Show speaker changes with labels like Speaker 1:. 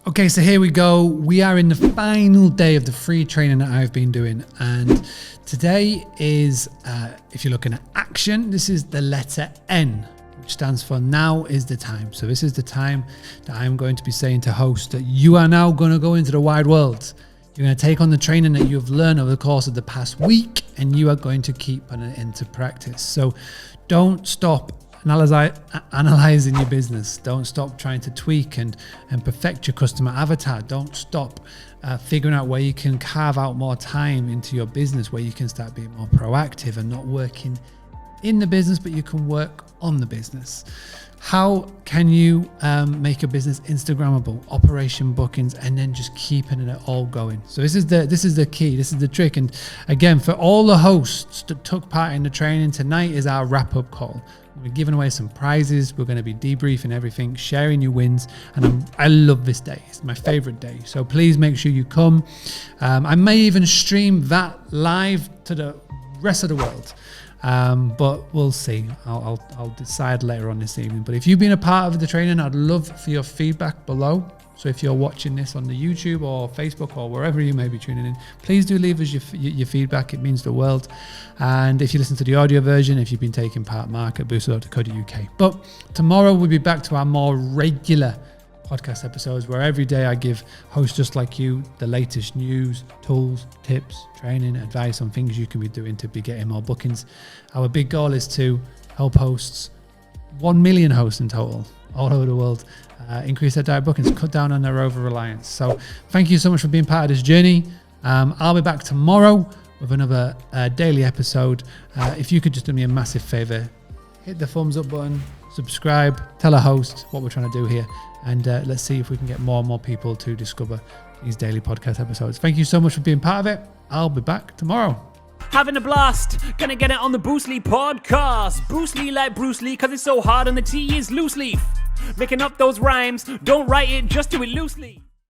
Speaker 1: Okay, so here we go. We are in the final day of the free training that I've been doing. And today is, if you're looking at action, this is the letter N, which stands for now is the time. So this is the time that I'm going to be saying to hosts that you are now going to go into the wide world. You're going to take on the training that you've learned over the course of the past week, and you are going to keep putting it into practice. So don't stop analyzing your business. Don't stop trying to tweak and perfect your customer avatar. Don't stop figuring out where you can carve out more time into your business, where you can start being more proactive and not working in the business, but you can work on the business. How can you make your business Instagrammable, operation bookings, and then just keeping it all going? So this is the key. This is the trick. And again, for all the hosts that took part in the training, tonight is our wrap-up call. We're giving away some prizes. We're going to be debriefing everything, sharing your wins. And I love this day. It's my favorite day. So please make sure you come. I may even stream that live to the rest of the world. But we'll see. I'll decide later on this evening. But if you've been a part of the training, I'd love for your feedback below. So if you're watching this on the YouTube or Facebook or wherever you may be tuning in, please do leave us your feedback. It means the world. And if you listen to the audio version, if you've been taking part, mark at booster.co.uk. But tomorrow we'll be back to our more regular podcast episodes, where every day I give hosts just like you the latest news, tools, tips, training, advice on things you can be doing to be getting more bookings. Our big goal is to help hosts, 1 million hosts in total, all over the world, increase their direct bookings, cut down on their over-reliance. So thank you so much for being part of this journey. I'll be back tomorrow with another daily episode. If you could just do me a massive favor, hit the thumbs up button, subscribe, tell a host what we're trying to do here, and let's see if we can get more and more people to discover these daily podcast episodes. Thank you so much for being part of it. I'll be back tomorrow.
Speaker 2: Having a blast, gonna get it on the Bruce Lee podcast. Bruce Lee like Bruce Lee, cause it's so hard and the T is loose leaf. Making up those rhymes, don't write it, just do it loosely.